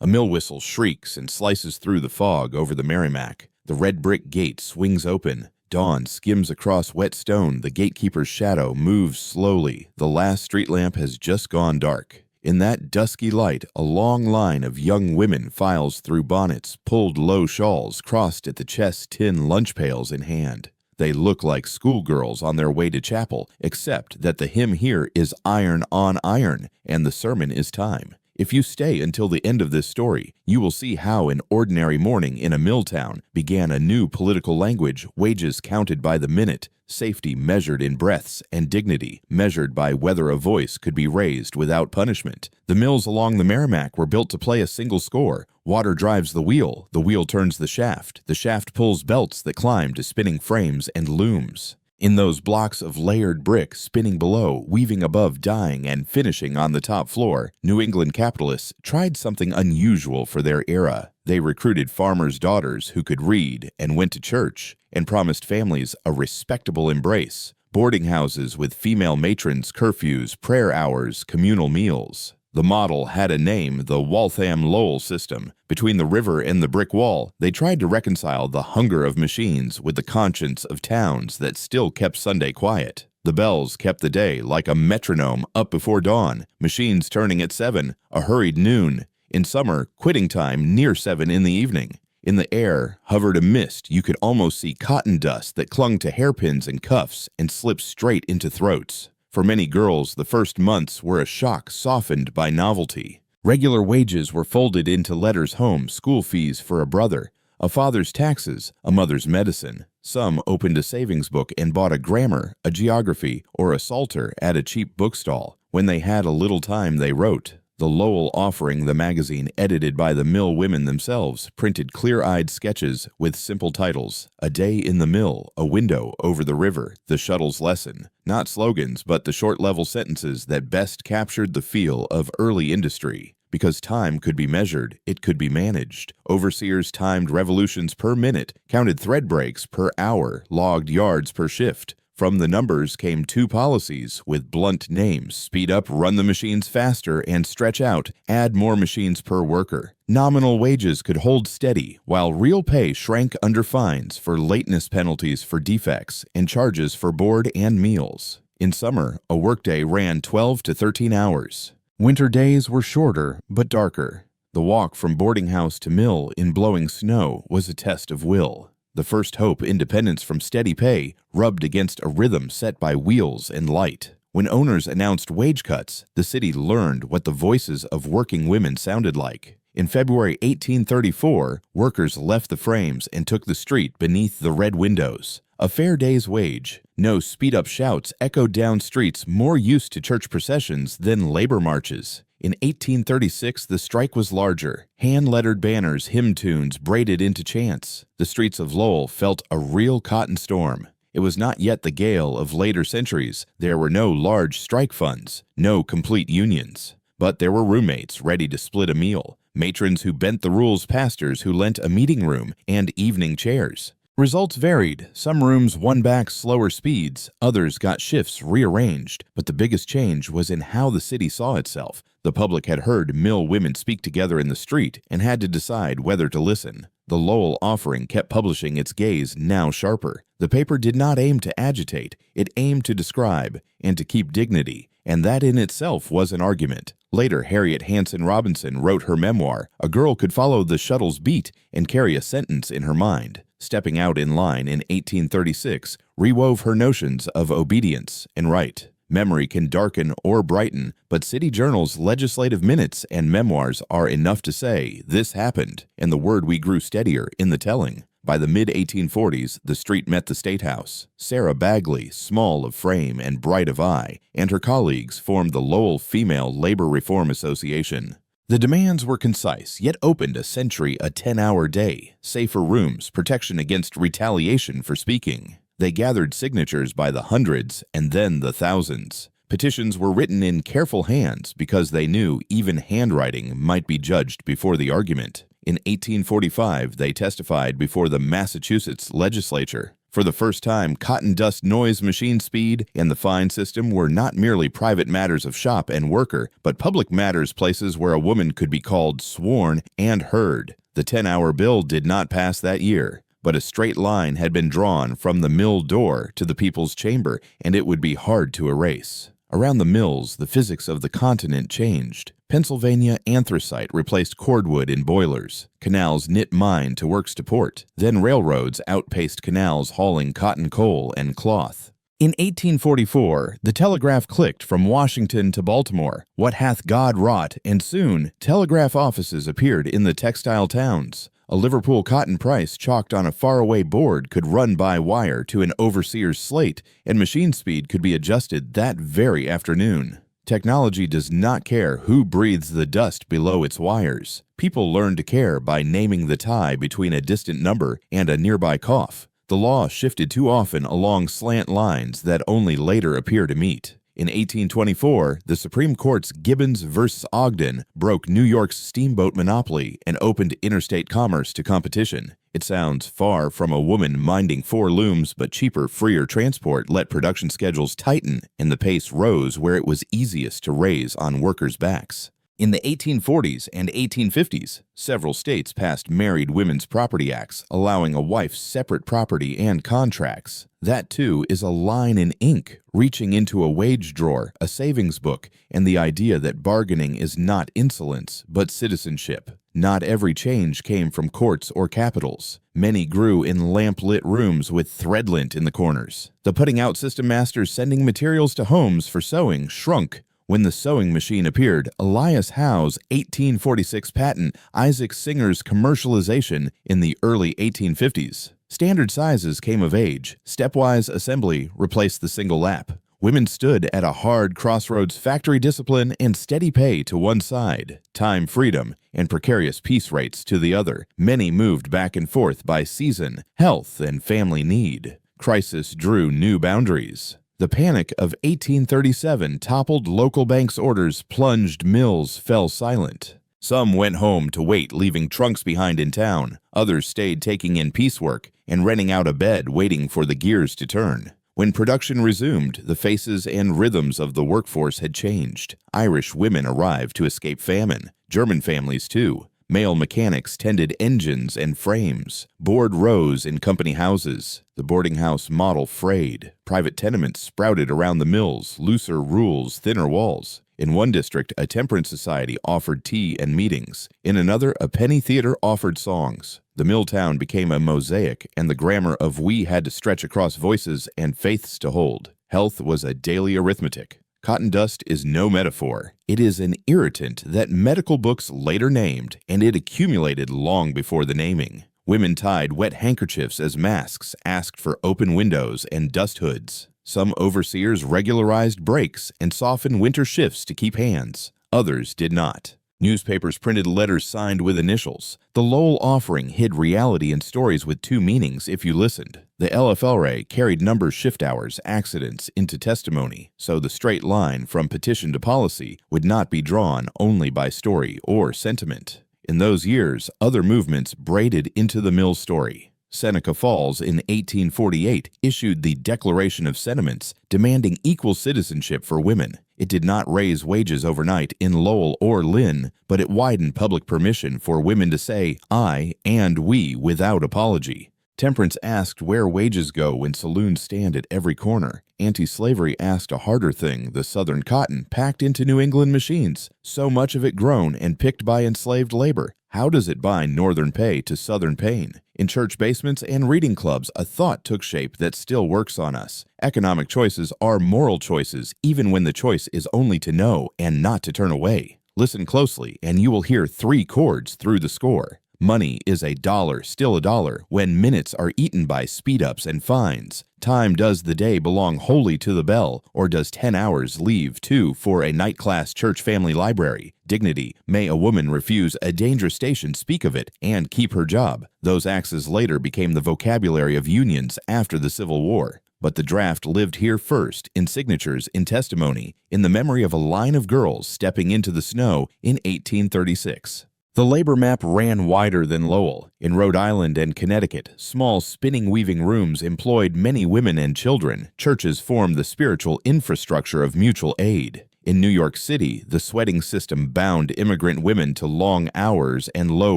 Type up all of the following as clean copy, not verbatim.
A mill whistle shrieks and slices through the fog over the Merrimack. The red brick gate swings open. Dawn skims across wet stone. The gatekeeper's shadow moves slowly. The last street lamp has just gone dark. In that dusky light, a long line of young women files through bonnets, pulled low shawls crossed at the chest, tin lunch pails in hand. They look like schoolgirls on their way to chapel, except that the hymn here is iron on iron, and the sermon is time. If you stay until the end of this story, you will see how an ordinary morning in a mill town began a new political language, wages counted by the minute, safety measured in breaths, and dignity measured by whether a voice could be raised without punishment. The mills along the Merrimack were built to play a single score. Water drives the wheel turns the shaft pulls belts that climb to spinning frames and looms. In those blocks of layered brick spinning below, weaving above, dying, and finishing on the top floor, New England capitalists tried something unusual for their era. They recruited farmers' daughters who could read and went to church, and promised families a respectable embrace. Boarding houses with female matrons, curfews, prayer hours, communal meals. The model had a name, the Waltham Lowell system. Between the river and the brick wall, they tried to reconcile the hunger of machines with the conscience of towns that still kept Sunday quiet. The bells kept the day like a metronome up before dawn, machines turning at 7, a hurried noon. In summer, quitting time near 7 in the evening. In the air hovered a mist. You could almost see cotton dust that clung to hairpins and cuffs and slipped straight into throats. For many girls, the first months were a shock softened by novelty. Regular wages were folded into letters home, school fees for a brother, a father's taxes, a mother's medicine. Some opened a savings book and bought a grammar, a geography, or a psalter at a cheap bookstall. When they had a little time, they wrote. The Lowell Offering, the magazine edited by the mill women themselves, printed clear-eyed sketches with simple titles: A Day in the Mill, A Window Over the River, The Shuttle's Lesson. Not slogans, but the short level sentences that best captured the feel of early industry. Because time could be measured, it could be managed. Overseers timed revolutions per minute, counted thread breaks per hour, logged yards per shift. From the numbers came 2 policies with blunt names: speed up, run the machines faster, and stretch out, add more machines per worker. Nominal wages could hold steady, while real pay shrank under fines for lateness penalties for defects and charges for board and meals. In summer, a workday ran 12 to 13 hours. Winter days were shorter but darker. The walk from boarding house to mill in blowing snow was a test of will. The first hope independence from steady pay rubbed against a rhythm set by wheels and light. When owners announced wage cuts, the city learned what the voices of working women sounded like. In February 1834, workers left the frames and took the street beneath the red windows. A fair day's wage. No speed-up shouts echoed down streets more used to church processions than labor marches. In 1836, the strike was larger. Hand-lettered banners, hymn tunes braided into chants. The streets of Lowell felt a real cotton storm. It was not yet the gale of later centuries. There were no large strike funds, no complete unions. But there were roommates ready to split a meal, matrons who bent the rules, pastors who lent a meeting room and evening chairs. Results varied. Some rooms won back slower speeds, others got shifts rearranged, but the biggest change was in how the city saw itself. The public had heard mill women speak together in the street and had to decide whether to listen. The Lowell Offering kept publishing its gaze now sharper. The paper did not aim to agitate, it aimed to describe and to keep dignity, and that in itself was an argument. Later, Harriet Hanson Robinson wrote her memoir. A girl could follow the shuttle's beat and carry a sentence in her mind. Stepping out in line in 1836, rewove her notions of obedience and right. Memory can darken or brighten, but City Journal's legislative minutes and memoirs are enough to say, this happened, and the word we grew steadier in the telling. By the mid-1840s, the street met the State House. Sarah Bagley, small of frame and bright of eye, and her colleagues formed the Lowell Female Labor Reform Association. The demands were concise, yet opened a 10-hour day, safer rooms, protection against retaliation for speaking. They gathered signatures by the hundreds and then the thousands. Petitions were written in careful hands because they knew even handwriting might be judged before the argument. In 1845, they testified before the Massachusetts legislature. For the first time, cotton dust noise machine speed and the fine system were not merely private matters of shop and worker, but public matters, places where a woman could be called, sworn, and heard. The 10-hour bill did not pass that year, but a straight line had been drawn from the mill door to the people's chamber, and it would be hard to erase. Around the mills, the physics of the continent changed. Pennsylvania anthracite replaced cordwood in boilers. Canals knit mine to works to port. Then railroads outpaced canals hauling cotton coal and cloth. In 1844, the telegraph clicked from Washington to Baltimore. What hath God wrought? And soon, telegraph offices appeared in the textile towns. A Liverpool cotton price chalked on a faraway board could run by wire to an overseer's slate, and machine speed could be adjusted that very afternoon. Technology does not care who breathes the dust below its wires. People learn to care by naming the tie between a distant number and a nearby cough. The law shifted too often along slant lines that only later appear to meet. In 1824, the Supreme Court's Gibbons versus Ogden broke New York's steamboat monopoly and opened interstate commerce to competition. It sounds far from a woman minding 4 looms, but cheaper, freer transport let production schedules tighten, and the pace rose where it was easiest to raise on workers' backs. In the 1840s and 1850s, several states passed married women's property acts, allowing a wife's separate property and contracts. That, too, is a line in ink, reaching into a wage drawer, a savings book, and the idea that bargaining is not insolence, but citizenship. Not every change came from courts or capitals. Many grew in lamp-lit rooms with threadlint in the corners. The putting-out system masters sending materials to homes for sewing shrunk. When the sewing machine appeared, Elias Howe's 1846 patent, Isaac Singer's commercialization in the early 1850s. Standard sizes came of age. Stepwise assembly replaced the single lap. Women stood at a hard crossroads, factory discipline and steady pay to one side, time freedom, and precarious piece rates to the other. Many moved back and forth by season, health, and family need. Crisis drew new boundaries. The Panic of 1837 toppled local banks' orders, plunged mills, fell silent. Some went home to wait, leaving trunks behind in town. Others stayed taking in piecework and renting out a bed, waiting for the gears to turn. When production resumed, the faces and rhythms of the workforce had changed. Irish women arrived to escape famine. German families, too. Male mechanics tended engines and frames. Board rose in company houses. The boarding house model frayed. Private tenements sprouted around the mills, looser rules, thinner walls. In one district, a temperance society offered tea and meetings. In another, a penny theater offered songs. The mill town became a mosaic, and the grammar of we had to stretch across voices and faiths to hold. Health was a daily arithmetic. Cotton dust is no metaphor. It is an irritant that medical books later named, and it accumulated long before the naming. Women tied wet handkerchiefs as masks, asked for open windows and dust hoods. Some overseers regularized breaks and softened winter shifts to keep hands. Others did not. Newspapers printed letters signed with initials. The Lowell Offering hid reality and stories with 2 meanings if you listened. The LFLRA carried number shift hours, accidents into testimony, so the straight line from petition to policy would not be drawn only by story or sentiment. In those years, other movements braided into the mill story. Seneca Falls in 1848 issued the Declaration of Sentiments, demanding equal citizenship for women. It did not raise wages overnight in Lowell or Lynn, but it widened public permission for women to say I and we without apology. Temperance asked where wages go when saloons stand at every corner. Anti-slavery asked a harder thing, the Southern cotton packed into New England machines, so much of it grown and picked by enslaved labor. How does it bind Northern pay to Southern pain? In church basements and reading clubs, a thought took shape that still works on us. Economic choices are moral choices, even when the choice is only to know and not to turn away. Listen closely, and you will hear 3 chords through the score. Money is a dollar, still a dollar, when minutes are eaten by speed-ups and fines. Time does the day belong wholly to the bell, or does 10 hours leave 2 for a night-class church family library? Dignity, may a woman refuse a dangerous station, speak of it, and keep her job? Those axes later became the vocabulary of unions after the Civil War. But the draft lived here first, in signatures, in testimony, in the memory of a line of girls stepping into the snow in 1836. The labor map ran wider than Lowell. In Rhode Island and Connecticut, small spinning weaving rooms employed many women and children. Churches formed the spiritual infrastructure of mutual aid. In New York City, the sweating system bound immigrant women to long hours and low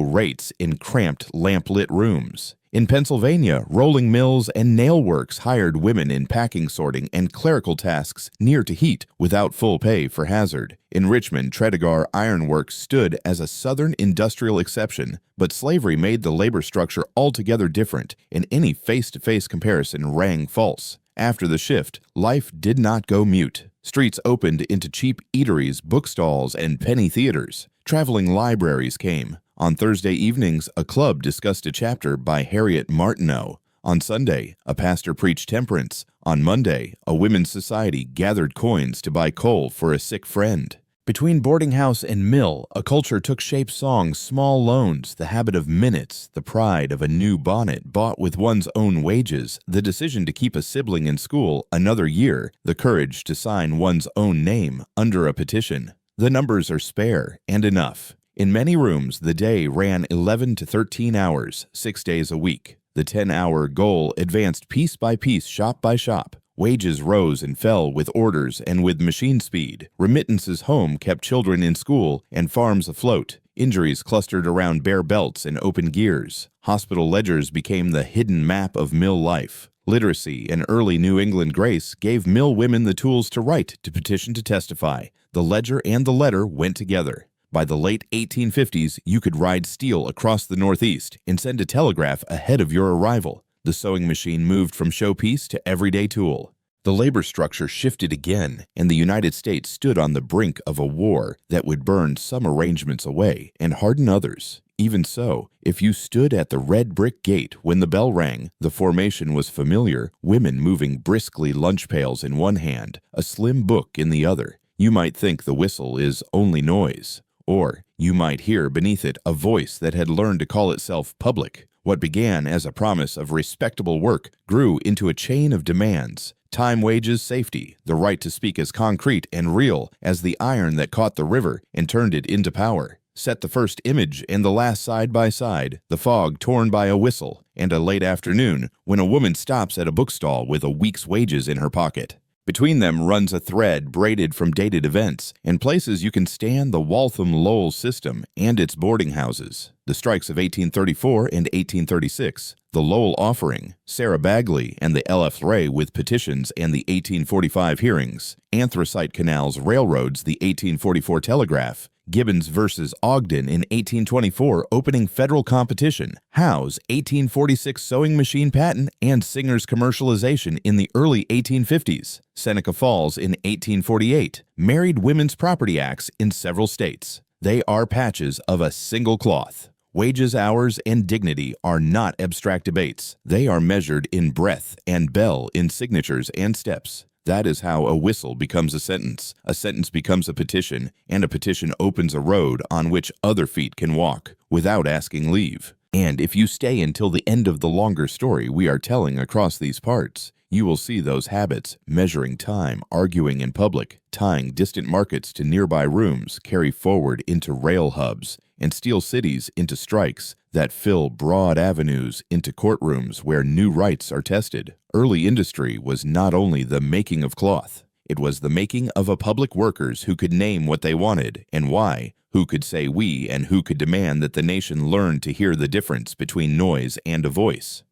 rates in cramped, lamp-lit rooms. In Pennsylvania, rolling mills and nail works hired women in packing, sorting, and clerical tasks near to heat without full pay for hazard. In Richmond, Tredegar Iron Works stood as a Southern industrial exception, but slavery made the labor structure altogether different, and any face-to-face comparison rang false. After the shift, life did not go mute. Streets opened into cheap eateries, bookstalls, and penny theaters. Traveling libraries came. On Thursday evenings, a club discussed a chapter by Harriet Martineau. On Sunday, a pastor preached temperance. On Monday, a women's society gathered coins to buy coal for a sick friend. Between boarding house and mill, a culture took shape: songs, small loans, the habit of minutes, the pride of a new bonnet bought with one's own wages, the decision to keep a sibling in school another year, the courage to sign one's own name under a petition. The numbers are spare and enough. In many rooms, the day ran 11 to 13 hours, 6 days a week. The 10-hour goal advanced piece by piece, shop by shop. Wages rose and fell with orders and with machine speed. Remittances home kept children in school and farms afloat. Injuries clustered around bare belts and open gears. Hospital ledgers became the hidden map of mill life. Literacy and early New England grace gave mill women the tools to write, to petition, to testify. The ledger and the letter went together. By the late 1850s, you could ride steel across the Northeast and send a telegraph ahead of your arrival. The sewing machine moved from showpiece to everyday tool. The labor structure shifted again, and the United States stood on the brink of a war that would burn some arrangements away and harden others. Even so, if you stood at the red brick gate when the bell rang, the formation was familiar: women moving briskly, lunch pails in one hand, a slim book in the other. You might think the whistle is only noise. Or you might hear beneath it a voice that had learned to call itself public. What began as a promise of respectable work grew into a chain of demands: time, wages, safety, the right to speak as concrete and real as the iron that caught the river and turned it into power. Set the first image and the last side by side, the fog torn by a whistle, and a late afternoon when a woman stops at a bookstall with a week's wages in her pocket. Between them runs a thread braided from dated events and places you can stand: the Waltham Lowell system and its boarding houses, the strikes of 1834 and 1836, the Lowell Offering, Sarah Bagley and the LFLRA with petitions and the 1845 hearings, anthracite canals, railroads, the 1844 telegraph, Gibbons versus Ogden in 1824 opening federal competition, Howe's 1846 sewing machine patent and Singer's commercialization in the early 1850s, Seneca Falls in 1848, Married Women's Property Acts in several states. They are patches of a single cloth. Wages, hours, and dignity are not abstract debates. They are measured in breath and bell, in signatures and steps. That is how a whistle becomes a sentence becomes a petition, and a petition opens a road on which other feet can walk without asking leave. And if you stay until the end of the longer story we are telling across these parts, you will see those habits: measuring time, arguing in public, tying distant markets to nearby rooms, carry forward into rail hubs, and steel cities into strikes that fill broad avenues into courtrooms where new rights are tested. Early industry was not only the making of cloth, it was the making of a public workers who could name what they wanted and why, who could say we, and who could demand that the nation learn to hear the difference between noise and a voice.